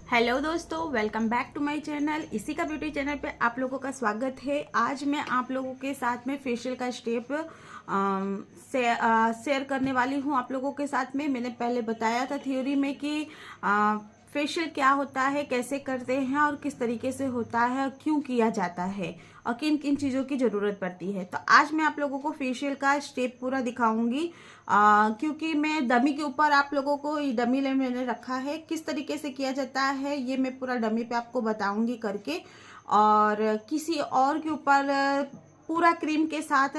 Hello दोस्तों, welcome back to my channel. इसी का ब्यूटी चैनल पे आप लोगों का स्वागत है। आज मैं आप लोगों के साथ में फेशियल का स्टेप शेयर करने वाली हूँ आप लोगों के साथ में। मैंने पहले बताया था थ्योरी में कि फेशियल क्या होता है, कैसे करते हैं और किस तरीके से होता है और क्यों किया जाता है और किन किन चीज़ों की ज़रूरत पड़ती है। तो आज मैं आप लोगों को फेशियल का स्टेप पूरा दिखाऊंगी क्योंकि मैं डमी के ऊपर आप लोगों को डमी ले मैंने रखा है, किस तरीके से किया जाता है ये मैं पूरा डमी पे आपको बताऊंगी करके। और किसी और के ऊपर पूरा क्रीम के साथ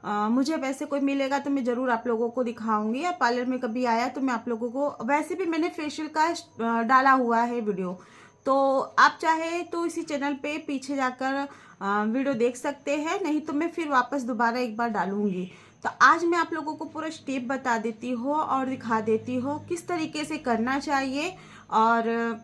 मुझे वैसे कोई मिलेगा तो मैं ज़रूर आप लोगों को दिखाऊंगी, या पार्लर में कभी आया तो मैं आप लोगों को, वैसे भी मैंने फेशियल का डाला हुआ है वीडियो, तो आप चाहे तो इसी चैनल पे पीछे जाकर वीडियो देख सकते हैं, नहीं तो मैं फिर वापस दोबारा एक बार डालूंगी। तो आज मैं आप लोगों को पूरा स्टेप बता देती हूँ और दिखा देती हूँ किस तरीके से करना चाहिए। और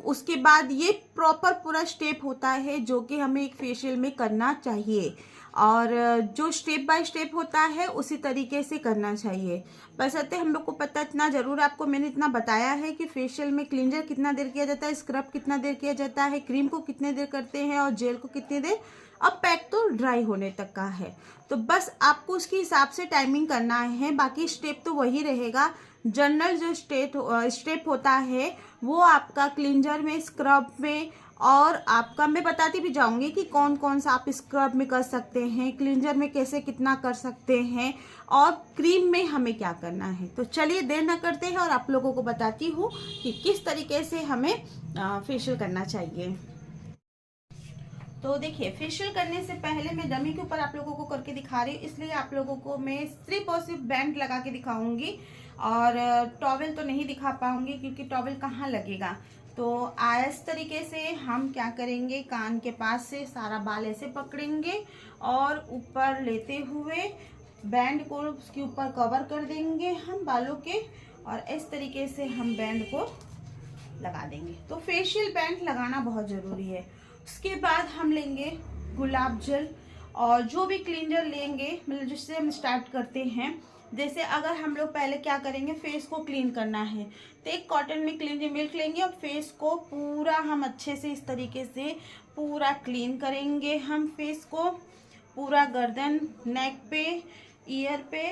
उसके बाद ये प्रॉपर पूरा स्टेप होता है जो कि हमें एक फेशियल में करना चाहिए, और जो स्टेप बाय स्टेप होता है उसी तरीके से करना चाहिए। बशर्ते हम लोग को पता इतना जरूर, आपको मैंने इतना बताया है कि फेशियल में क्लींजर कितना देर किया जाता है, स्क्रब कितना देर किया जाता है, क्रीम को कितने देर करते हैं और जेल को कितनी देर, अब पैक तो ड्राई होने तक का है। तो बस आपको उसके हिसाब से टाइमिंग करना है, बाकी स्टेप तो वही रहेगा। जनरल जो स्टेप होता है वो आपका क्लींजर में, स्क्रब में, और आपका मैं बताती भी जाऊंगी कि कौन कौन सा आप स्क्रब में कर सकते हैं, क्लींजर में कैसे कितना कर सकते हैं, और क्रीम में हमें क्या करना है। तो चलिए देर ना करते हैं और आप लोगों को बताती हूँ कि किस तरीके से हमें फेशियल करना चाहिए। तो देखिए, फेशियल करने से पहले मैं डमी के ऊपर आप लोगों को करके दिखा रही हूँ, इसलिए आप लोगों को मैं सिर्फ और सिर्फ बैंड लगा के दिखाऊंगी, और टॉवेल तो नहीं दिखा पाऊंगी क्योंकि टॉवेल कहाँ लगेगा। तो इस तरीके से हम क्या करेंगे, कान के पास से सारा बाल ऐसे पकड़ेंगे और ऊपर लेते हुए बैंड को उसके ऊपर कवर कर देंगे हम बालों के, और इस तरीके से हम बैंड को लगा देंगे। तो फेशियल बैंड लगाना बहुत ज़रूरी है। उसके बाद हम लेंगे गुलाब जल, और जो भी क्लींजर लेंगे, मतलब जिससे हम स्टार्ट करते हैं। जैसे अगर हम लोग पहले क्या करेंगे, फेस को क्लीन करना है तो एक कॉटन में क्लींजर मिल्क लेंगे और फेस को पूरा हम अच्छे से इस तरीके से पूरा क्लीन करेंगे। हम फेस को पूरा गर्दन, नेक पे, ईयर पे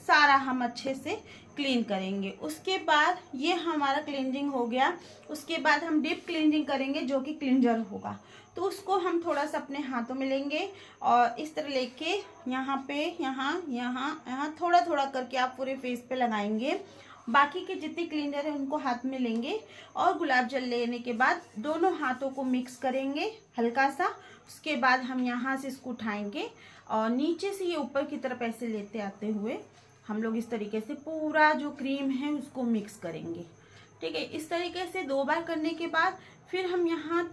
सारा हम अच्छे से क्लीन करेंगे। उसके बाद ये हमारा क्लींजिंग हो गया। उसके बाद हम डीप क्लींजिंग करेंगे जो कि क्लींजर होगा। तो उसको हम थोड़ा सा अपने हाथों में लेंगे और इस तरह लेके यहाँ पे, यहाँ थोड़ा थोड़ा करके आप पूरे फेस पे लगाएंगे। बाकी के जितने क्लींजर है उनको हाथ में लेंगे और गुलाब जल लेने के बाद दोनों हाथों को मिक्स करेंगे हल्का सा। उसके बाद हम यहाँ से इसको उठाएंगे और नीचे से ये ऊपर की तरफ ऐसे लेते आते हुए हम लोग इस तरीके से पूरा जो क्रीम है उसको मिक्स करेंगे। ठीक है, इस तरीके से 2 बार करने के बाद फिर हम यहाँ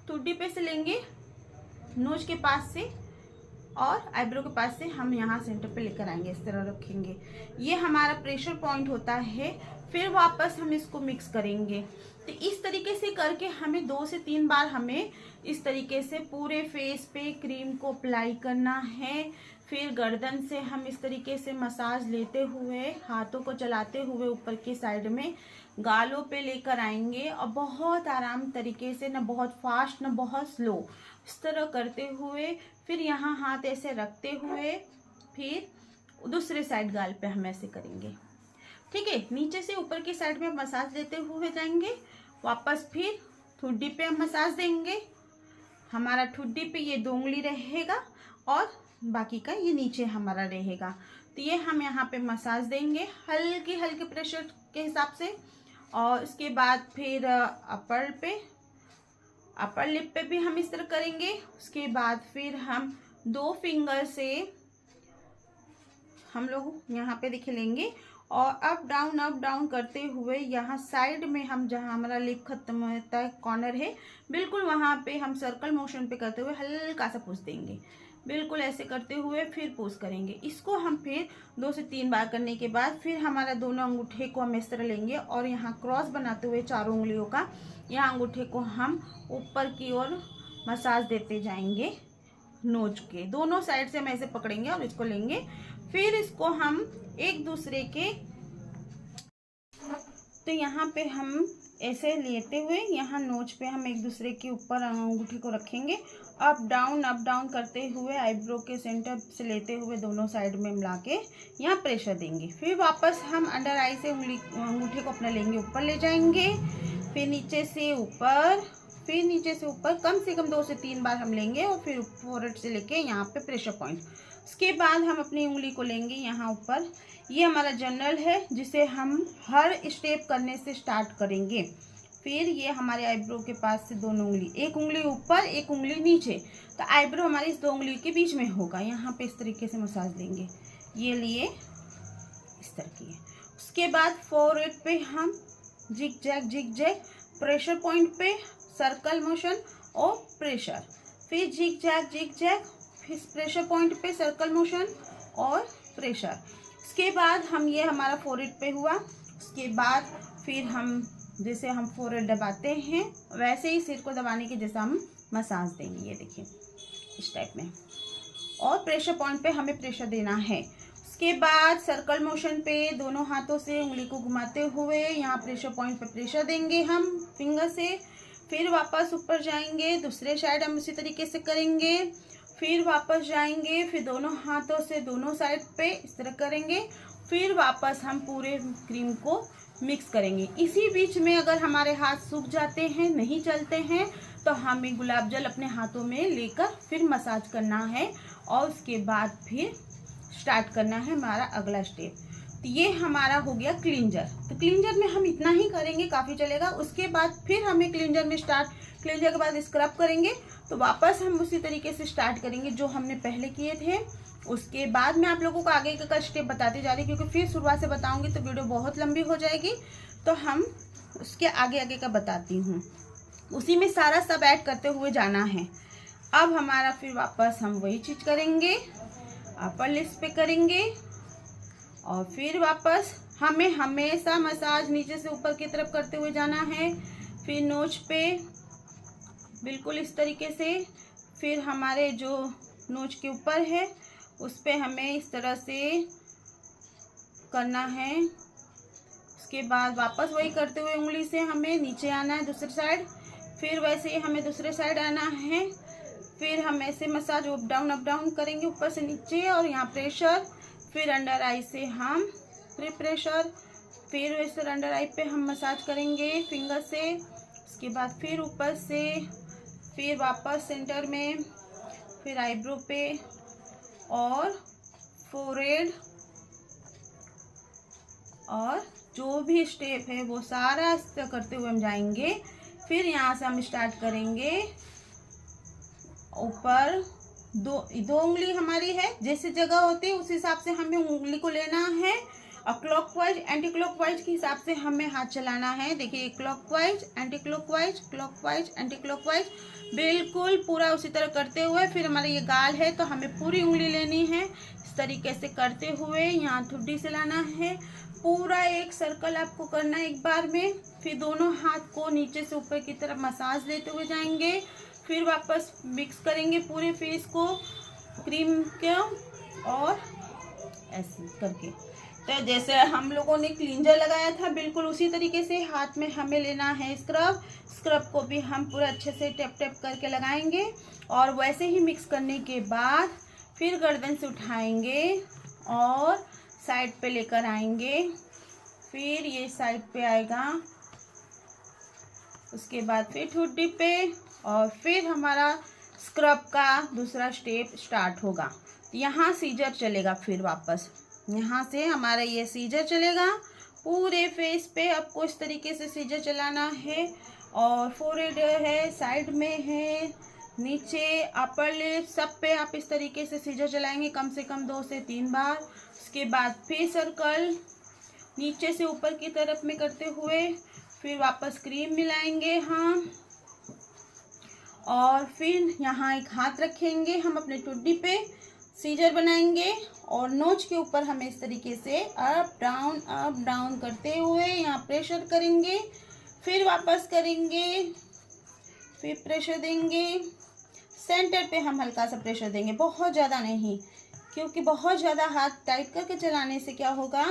ठुड्डी पे से लेंगे, नोज के पास से और आईब्रो के पास से हम यहाँ सेंटर पे लेकर आएंगे, इस तरह रखेंगे। ये हमारा प्रेशर पॉइंट होता है। फिर वापस हम इसको मिक्स करेंगे। तो इस तरीके से करके हमें 2 से 3 बार हमें इस तरीके से पूरे फेस पे क्रीम को अप्लाई करना है। फिर गर्दन से हम इस तरीके से मसाज लेते हुए, हाथों को चलाते हुए ऊपर की साइड में गालों पे लेकर आएंगे और बहुत आराम तरीके से, ना बहुत फास्ट ना बहुत स्लो, इस तरह करते हुए फिर यहाँ हाथ ऐसे रखते हुए फिर दूसरे साइड गाल पे हम ऐसे करेंगे। ठीक है, नीचे से ऊपर की साइड में मसाज लेते हुए जाएंगे, वापस फिर ठुड्डी पे हम मसाज देंगे। हमारा ठुड्डी पे ये 2 उंगली रहेगा और बाकी का ये नीचे हमारा रहेगा। तो ये हम यहाँ पे मसाज देंगे हल्के हल्के प्रेशर के हिसाब से। और उसके बाद फिर अपर लिप पे भी हम इस तरह करेंगे। उसके बाद फिर हम 2 फिंगर से हम लोग यहाँ पे देख लेंगे और अप डाउन करते हुए यहाँ साइड में हम, जहाँ हमारा लिप खत्म होता है कॉर्नर है, बिल्कुल वहाँ पे हम सर्कल मोशन पे करते हुए हल्का सा पुश देंगे। बिल्कुल ऐसे करते हुए फिर पुश करेंगे। इसको हम फिर 2 से 3 बार करने के बाद फिर हमारा दोनों अंगूठे को हम इस तरह लेंगे और यहाँ क्रॉस बनाते हुए चारों उंगलियों का यहाँ अंगूठे को हम ऊपर की ओर मसाज देते जाएंगे। नोज के दोनों साइड से हम ऐसे पकड़ेंगे और इसको लेंगे। फिर इसको हम एक दूसरे के, तो यहाँ पे हम ऐसे लेते हुए यहाँ नोच पे हम एक दूसरे के ऊपर अंगूठी को रखेंगे, अप डाउन करते हुए आईब्रो के सेंटर से लेते हुए दोनों साइड में मिला के यहाँ प्रेशर देंगे। फिर वापस हम अंडर आई से अंगूठी को अपना लेंगे, ऊपर ले जाएंगे, फिर नीचे से ऊपर, फिर नीचे से ऊपर कम से कम 2 से 3 बार हम लेंगे और फिर फोरहेड से लेके यहाँ पे प्रेशर पॉइंट। उसके बाद हम अपनी उंगली को लेंगे यहाँ ऊपर। ये हमारा जनरल है जिसे हम हर स्टेप करने से स्टार्ट करेंगे। फिर ये हमारे आईब्रो के पास से दोनों उंगली, एक उंगली ऊपर एक उंगली नीचे, तो आईब्रो हमारी इस 2 उंगली के बीच में होगा। यहाँ पे इस तरीके से मसाज देंगे, ये लिए इस तरह की। उसके बाद फोरहेड पे हम जिग जैग प्रेशर पॉइंट पे सर्कल मोशन और प्रेशर, फिर जिग जैग, फिर प्रेशर पॉइंट पे सर्कल मोशन और प्रेशर। उसके बाद हम, ये हमारा फोरहेड पे हुआ। उसके बाद फिर हम जैसे हम फोरहेड दबाते हैं वैसे ही सिर को दबाने के जैसा हम मसाज देंगे, ये देखिए इस टाइप में। और प्रेशर पॉइंट पे हमें प्रेशर देना है। उसके बाद सर्कल मोशन पे दोनों हाथों से उंगली को घुमाते हुए यहाँ प्रेशर पॉइंट पे प्रेशर देंगे हम फिंगर से। फिर वापस ऊपर जाएंगे, दूसरे साइड हम उसी तरीके से करेंगे। फिर वापस जाएंगे, फिर दोनों हाथों से दोनों साइड पे इस तरह करेंगे। फिर वापस हम पूरे क्रीम को मिक्स करेंगे। इसी बीच में अगर हमारे हाथ सूख जाते हैं, नहीं चलते हैं, तो हमें गुलाब जल अपने हाथों में लेकर फिर मसाज करना है और उसके बाद फिर स्टार्ट करना है हमारा अगला स्टेप। तो ये हमारा हो गया क्लींजर। तो क्लींजर में हम इतना ही करेंगे, काफ़ी चलेगा। उसके बाद फिर हमें क्लींजर में क्लींजर के बाद स्क्रब करेंगे, तो वापस हम उसी तरीके से स्टार्ट करेंगे जो हमने पहले किए थे। उसके बाद मैं आप लोगों को आगे का स्टेप बताते जा रही हूँ, क्योंकि फिर शुरुआत से बताऊंगी तो वीडियो बहुत लंबी हो जाएगी, तो हम उसके आगे का बताती हूँ। उसी में सारा सब ऐड करते हुए जाना है। अब हमारा फिर वापस हम वही चीज़ करेंगे, अपर लिप्स पे करेंगे और फिर वापस हमें हमेशा मसाज नीचे से ऊपर की तरफ करते हुए जाना है। फिर नोच पे बिल्कुल इस तरीके से, फिर हमारे जो नोच के ऊपर है उस पे हमें इस तरह से करना है। उसके बाद वापस वही करते हुए उंगली से हमें नीचे आना है दूसरी साइड, फिर वैसे ही हमें दूसरे साइड आना है। फिर हम ऐसे मसाज अप डाउन करेंगे ऊपर से नीचे और यहाँ प्रेशर, फिर अंडर आई से हम फिर प्रेशर, फिर वैसे अंडर आई पे हम मसाज करेंगे फिंगर से। उसके बाद फिर ऊपर से, फिर वापस सेंटर में, फिर आईब्रो पे और फोरहेड, और जो भी स्टेप है वो सारा इस तरह करते हुए हम जाएंगे। फिर यहाँ से हम स्टार्ट करेंगे ऊपर, दो उंगली हमारी है, जैसे जगह होती है उस हिसाब से हमें उंगली को लेना है और क्लॉकवाइज एंटी क्लॉकवाइज के हिसाब से हमें हाथ चलाना है। देखिए clockwise anti clockwise, clockwise anti clockwise, बिल्कुल पूरा उसी तरह करते हुए। फिर हमारा ये गाल है तो हमें पूरी उंगली लेनी है, इस तरीके से करते हुए यहाँ ठुड्डी से लाना है। पूरा एक सर्कल आपको करना है एक बार में। फिर दोनों हाथ को नीचे से ऊपर की तरफ मसाज देते हुए जाएंगे। फिर वापस मिक्स करेंगे पूरे फेस को क्रीम के, और ऐसे करके। तो जैसे हम लोगों ने क्लींजर लगाया था बिल्कुल उसी तरीके से हाथ में हमें लेना है स्क्रब को भी हम पूरा अच्छे से टैप करके लगाएंगे। और वैसे ही मिक्स करने के बाद फिर गर्दन से उठाएंगे और साइड पे लेकर आएंगे, फिर ये साइड पे आएगा। उसके बाद फिर ठुड्डी पे, और फिर हमारा स्क्रब का दूसरा स्टेप स्टार्ट होगा। यहाँ सीजर चलेगा, फिर वापस यहाँ से हमारा ये सीजर चलेगा पूरे फेस पे। आपको इस तरीके से सीजर चलाना है, और फोरहेड है, साइड में है, नीचे, अपर लिप, सब पे आप इस तरीके से सीजर चलाएंगे कम से कम 2 से 3 बार। उसके बाद फिर सर्कल नीचे से ऊपर की तरफ में करते हुए, फिर वापस क्रीम मिलाएंगे हम, और फिर यहाँ एक हाथ रखेंगे हम अपने ठुड्डी पे, सीजर बनाएंगे और नोच के ऊपर हमें इस तरीके से अप डाउन करते हुए यहाँ प्रेशर करेंगे। फिर वापस करेंगे, फिर प्रेशर देंगे। सेंटर पे हम हल्का सा प्रेशर देंगे, बहुत ज़्यादा नहीं, क्योंकि बहुत ज़्यादा हाथ टाइट करके चलाने से क्या होगा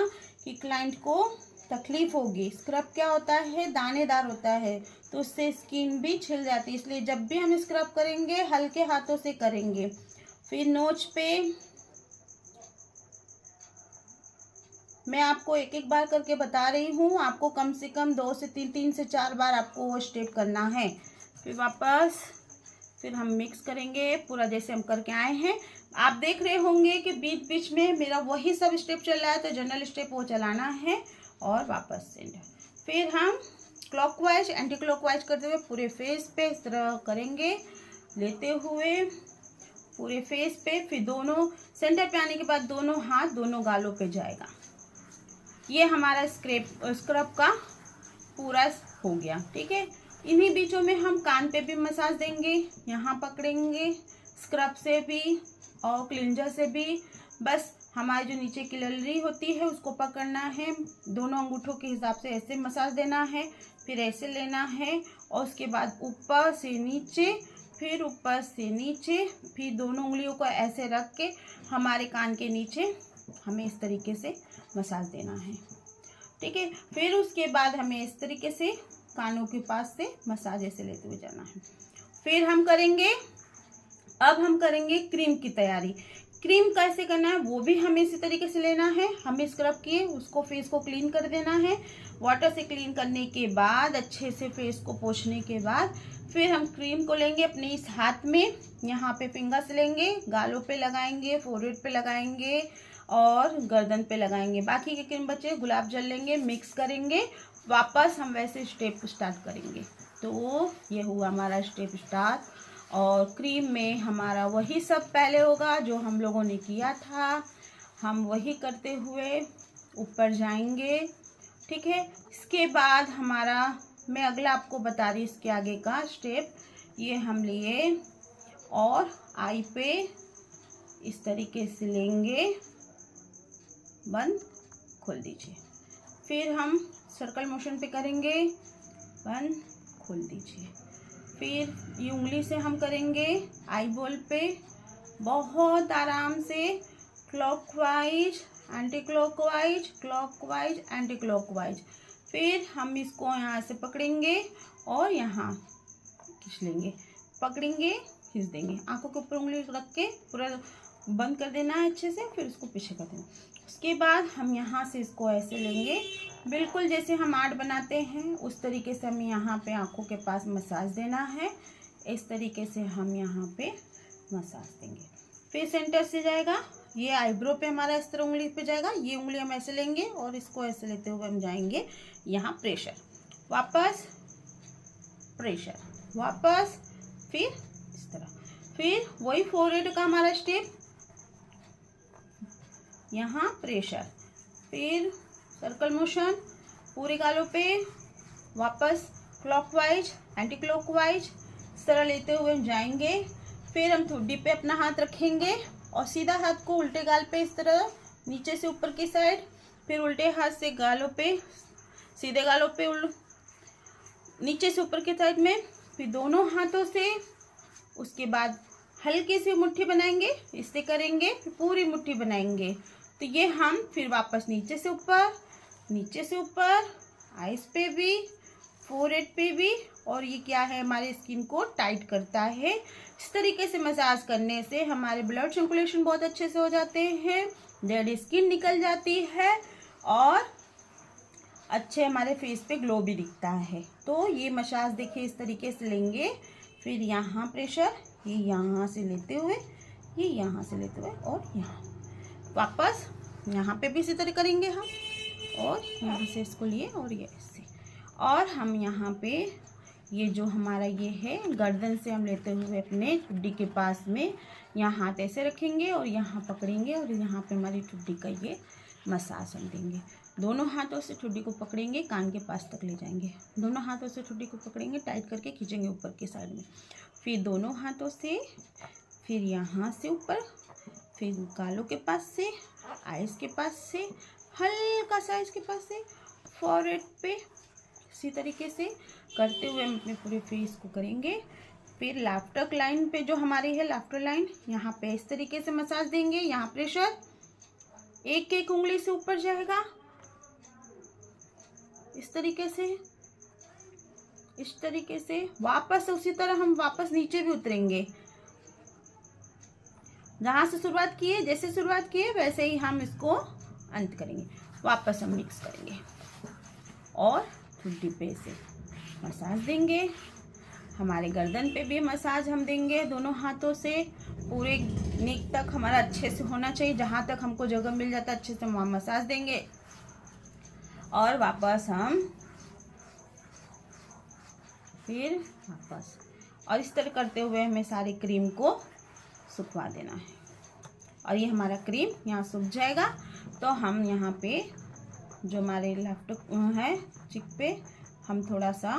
कि क्लाइंट को तकलीफ होगी। स्क्रब क्या होता है, दानेदार होता है, तो उससे स्किन भी छिल जाती है, इसलिए जब भी हम स्क्रब करेंगे हल्के हाथों से करेंगे। फिर नोच पे मैं आपको एक एक बार करके बता रही हूँ, आपको कम से कम 2 से 3 से 4 बार आपको वो स्टेप करना है। फिर वापस फिर हम मिक्स करेंगे पूरा जैसे हम करके आए हैं। आप देख रहे होंगे कि बीच बीच में मेरा वही सब स्टेप चल रहा है, तो जनरल स्टेप वो चलाना है और वापस सेंटर। फिर हम क्लॉकवाइज एंटी क्लॉकवाइज करते हुए पूरे फेस पे इस तरह करेंगे, लेते हुए पूरे फेस पे। फिर दोनों सेंटर पे आने के बाद दोनों हाथ दोनों गालों पे जाएगा। ये हमारा स्क्रब का पूरा हो गया। ठीक है, इन्हीं बीचों में हम कान पे भी मसाज देंगे, यहाँ पकड़ेंगे स्क्रब से भी और क्लिंजर से भी। बस हमारी जो नीचे की ललरी होती है उसको पकड़ना है, दोनों अंगूठों के हिसाब से ऐसे मसाज देना है, फिर ऐसे लेना है और उसके बाद ऊपर से नीचे, फिर ऊपर से नीचे, फिर दोनों उंगलियों को ऐसे रख के हमारे कान के नीचे हमें इस तरीके से मसाज देना है। ठीक है, फिर उसके बाद हमें इस तरीके से कानों के पास से मसाज ऐसे लेते हुए जाना है। फिर हम करेंगे, अब हम करेंगे क्रीम की तैयारी। क्रीम कैसे करना है वो भी हमें इसी तरीके से लेना है। हमें स्क्रब किए उसको फेस को क्लीन कर देना है। वाटर से क्लीन करने के बाद अच्छे से फेस को पोंछने के बाद फिर हम क्रीम को लेंगे अपने इस हाथ में, यहाँ पे फिंगर्स लेंगे, गालों पे लगाएंगे, फोरहेड पे लगाएंगे और गर्दन पे लगाएंगे। बाकी के क्रीम बचे गुलाब जल लेंगे, मिक्स करेंगे, वापस हम वैसे स्टेप स्टार्ट करेंगे। तो ये हुआ हमारा स्टेप स्टार्ट। और क्रीम में हमारा वही सब पहले होगा जो हम लोगों ने किया था, हम वही करते हुए ऊपर जाएंगे। ठीक है, इसके बाद हमारा मैं अगला आपको बता रही इसके आगे का स्टेप। ये हम लिए और आई पे इस तरीके से लेंगे, बंद खोल दीजिए। फिर हम सर्कल मोशन पे करेंगे, बंद खोल दीजिए। फिर ये उंगली से हम करेंगे आई बॉल पे, बहुत आराम से clockwise anti clockwise, clockwise anti clockwise. फिर हम इसको यहाँ से पकड़ेंगे और यहाँ खींच लेंगे, पकड़ेंगे खींच देंगे, आंखों के ऊपर उंगली रख के पूरा बंद कर देना है अच्छे से, फिर उसको पीछे कर देना। उसके बाद हम यहाँ से इसको ऐसे लेंगे, बिल्कुल जैसे हम आर्ट बनाते हैं उस तरीके से हमें यहाँ पे आंखों के पास मसाज देना है। इस तरीके से हम यहाँ पे मसाज देंगे। फिर सेंटर से जाएगा, ये आईब्रो पे हमारा इस तरह उंगली पे जाएगा, ये उंगली हम ऐसे लेंगे और इसको ऐसे लेते हुए हम जाएंगे यहाँ प्रेशर, वापस प्रेशर, वापस, फिर इस तरह। फिर वही फोरहेड का हमारा स्टेप, यहाँ प्रेशर, फिर सर्कल मोशन पूरे गालों पे, वापस क्लॉकवाइज एंटी क्लॉकवाइज इस तरह लेते हुए हम जाएंगे। फिर हम ठुड्डी पे अपना हाथ रखेंगे और सीधा हाथ को उल्टे गाल पे इस तरह नीचे से ऊपर की साइड, फिर उल्टे हाथ से गालों पे, सीधे गालों पे नीचे से ऊपर की साइड में, फिर दोनों हाथों से। उसके बाद हल्की सी मुट्ठी बनाएंगे, इससे करेंगे, फिर पूरी मुट्ठी बनाएंगे। तो ये हम फिर वापस नीचे से ऊपर, नीचे से ऊपर, आइस पे भी, फोरहेड पे भी, और ये क्या है हमारे स्किन को टाइट करता है। इस तरीके से मसाज करने से हमारे ब्लड सर्कुलेशन बहुत अच्छे से हो जाते हैं, डेड स्किन निकल जाती है और अच्छे हमारे फेस पे ग्लो भी दिखता है। तो ये मसाज देखिए इस तरीके से लेंगे, फिर यहाँ प्रेशर, ये यहाँ से लेते हुए, ये यहाँ से लेते हुए और यहाँ वापस, यहाँ पे भी इसी तरह करेंगे हम, और यहाँ से इसको लिए और ये ऐसे, और हम यहाँ पे ये जो हमारा ये है गर्दन से हम लेते हुए अपने ठुड्डी के पास में यहाँ हाथ ऐसे रखेंगे और यहाँ पकड़ेंगे और यहाँ पे हमारी ठुड्डी का ये मसाज हम देंगे। दोनों हाथों से ठुड्डी को पकड़ेंगे, कान के पास तक ले जाएंगे, दोनों हाथों से ठुड्डी को पकड़ेंगे, टाइट करके खींचेंगे ऊपर की साइड में, फिर दोनों हाथों से, फिर यहाँ से ऊपर, फिर गालों के पास से, आइस के पास से, हल्का सा आइस के पास से, फोरहेड पे, इसी तरीके से करते हुए हम अपने पूरे फेस को करेंगे। फिर लाफ्टर लाइन पे जो हमारी है लाफ्टर लाइन, यहाँ पे इस तरीके से मसाज देंगे, यहाँ प्रेशर, एक एक उंगली से ऊपर जाएगा, इस तरीके से, इस तरीके से वापस उसी तरह हम वापस नीचे भी उतरेंगे। जहाँ से शुरुआत किए, जैसे शुरुआत किए वैसे ही हम इसको अंत करेंगे। वापस हम मिक्स करेंगे और ठुड्डी पे से मसाज देंगे। हमारे गर्दन पे भी मसाज हम देंगे दोनों हाथों से। पूरे नेक तक हमारा अच्छे से होना चाहिए, जहाँ तक हमको जगह मिल जाता है अच्छे से वहाँ मसाज देंगे। और वापस हम फिर वापस, और इस तरह करते हुए हमें सारी क्रीम को सुखवा देना है। और ये हमारा क्रीम यहाँ सूख जाएगा तो हम यहाँ पे जो हमारे लेफ्ट है चिक पे हम थोड़ा सा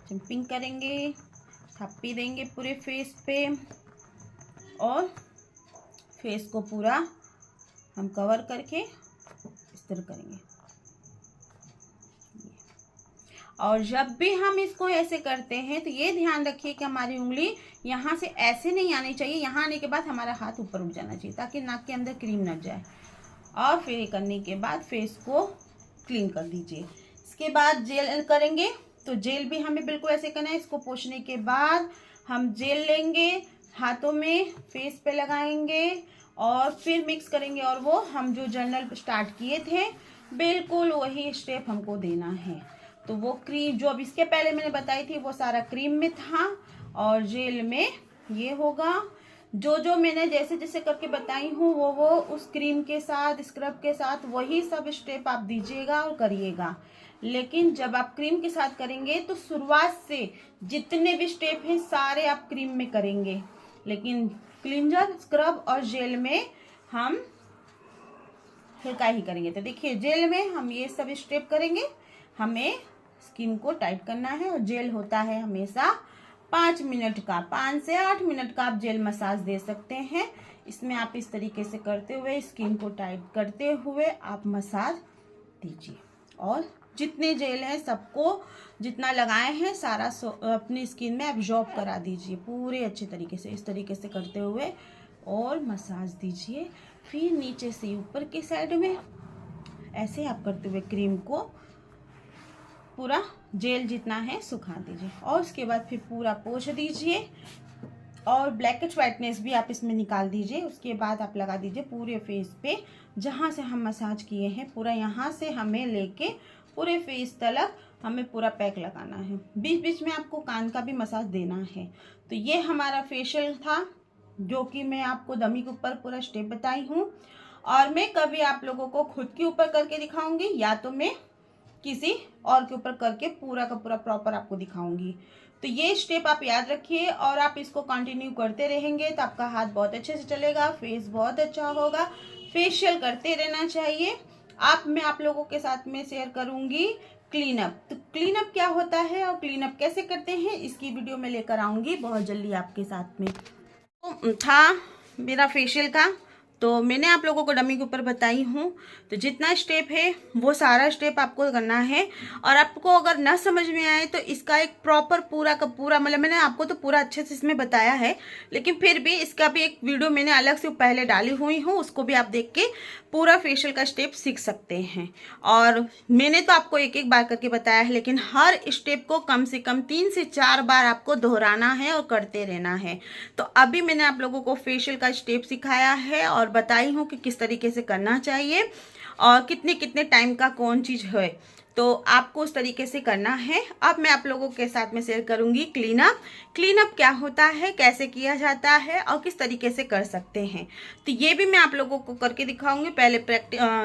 जंपिंग करेंगे, थप्पी देंगे पूरे फेस पे और फेस को पूरा हम कवर करके इस तरह करेंगे। और जब भी हम इसको ऐसे करते हैं तो ये ध्यान रखिए कि हमारी उंगली यहाँ से ऐसे नहीं आनी चाहिए, यहाँ आने के बाद हमारा हाथ ऊपर उठ जाना चाहिए ताकि नाक के अंदर क्रीम न जाए। और फिर ये करने के बाद फेस को क्लीन कर दीजिए। इसके बाद जेल करेंगे, तो जेल भी हमें बिल्कुल ऐसे करना है। इसको पोंछने के बाद हम जेल लेंगे, हाथों में फेस पे लगाएंगे और फिर मिक्स करेंगे। और वो हम जो जर्नल स्टार्ट किए थे बिल्कुल वही स्टेप हमको देना है। तो वो क्रीम जो अब इसके पहले मैंने बताई थी वो सारा क्रीम में था और जेल में ये होगा। जो जो मैंने जैसे जैसे करके बताई हूँ वो उस क्रीम के साथ, स्क्रब के साथ वही सब स्टेप आप दीजिएगा और करिएगा। लेकिन जब आप क्रीम के साथ करेंगे तो शुरुआत से जितने भी स्टेप हैं सारे आप क्रीम में करेंगे, लेकिन क्लींजर, स्क्रब और जेल में हम हल्का ही करेंगे। तो देखिए जेल में हम ये सब स्टेप करेंगे, हमें स्किन को टाइट करना है। और जेल होता है हमेशा 5 मिनट का, 5 से 8 मिनट का आप जेल मसाज दे सकते हैं। इसमें आप इस तरीके से करते हुए स्किन को टाइट करते हुए आप मसाज दीजिए। और जितने जेल हैं सबको जितना लगाए हैं सारा अपनी स्किन में एब्जॉर्ब करा दीजिए पूरे अच्छे तरीके से। इस तरीके से करते हुए और मसाज दीजिए। फिर नीचे से ऊपर की साइड में ऐसे आप करते हुए क्रीम को पूरा जेल जितना है सुखा दीजिए। और उसके बाद फिर पूरा पोंछ दीजिए और ब्लैकेज व्हाइटनेस भी आप इसमें निकाल दीजिए। उसके बाद आप लगा दीजिए पूरे फेस पे जहाँ से हम मसाज किए हैं, पूरा यहाँ से हमें लेके पूरे फेस तलक हमें पूरा पैक लगाना है। बीच बीच में आपको कान का भी मसाज देना है। तो ये हमारा फेशियल था जो कि मैं आपको डमी के ऊपर पूरा स्टेप बताई हूँ। और मैं कभी आप लोगों को खुद के ऊपर करके दिखाऊंगी या तो मैं किसी और के ऊपर करके पूरा का पूरा प्रॉपर आपको दिखाऊंगी। तो ये स्टेप आप याद रखिए और आप इसको कंटिन्यू करते रहेंगे तो आपका हाथ बहुत अच्छे से चलेगा, फेस बहुत अच्छा होगा। फेशियल करते रहना चाहिए। मैं आप लोगों के साथ में शेयर करूंगी क्लीन अप। तो क्लीन अप क्या होता है और क्लीन अप कैसे करते हैं इसकी वीडियो में लेकर आऊंगी बहुत जल्दी आपके साथ में। तो था मेरा फेशियल का, तो मैंने आप लोगों को डमी के ऊपर बताई हूँ। तो जितना स्टेप है वो सारा स्टेप आपको करना है। और आपको अगर ना समझ में आए तो इसका एक प्रॉपर पूरा का पूरा, मतलब मैंने आपको तो पूरा अच्छे से इसमें बताया है, लेकिन फिर भी इसका भी एक वीडियो मैंने अलग से पहले डाली हुई हूँ, उसको भी आप देख के पूरा फेशियल का स्टेप सीख सकते हैं। और मैंने तो आपको एक एक बार करके बताया है, लेकिन हर स्टेप को कम से कम 3 से 4 बार आपको दोहराना है और करते रहना है। तो अभी मैंने आप लोगों को फेशियल का स्टेप सिखाया है और बताई हूँ कि किस तरीके से करना चाहिए और कितने कितने टाइम का कौन चीज़ है, तो आपको उस तरीके से करना है। अब मैं आप लोगों के साथ में शेयर करूंगी क्लीन अप। क्लीन अप क्या होता है, कैसे किया जाता है और किस तरीके से कर सकते हैं, तो ये भी मैं आप लोगों को करके दिखाऊंगी। पहले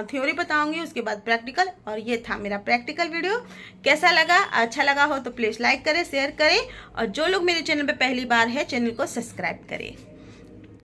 थ्योरी बताऊंगी, उसके बाद प्रैक्टिकल। और ये था मेरा प्रैक्टिकल वीडियो। कैसा लगा, अच्छा लगा हो तो प्लीज़ लाइक करें, शेयर करें और जो लोग मेरे चैनल पर पहली बार है चैनल को सब्सक्राइब करें।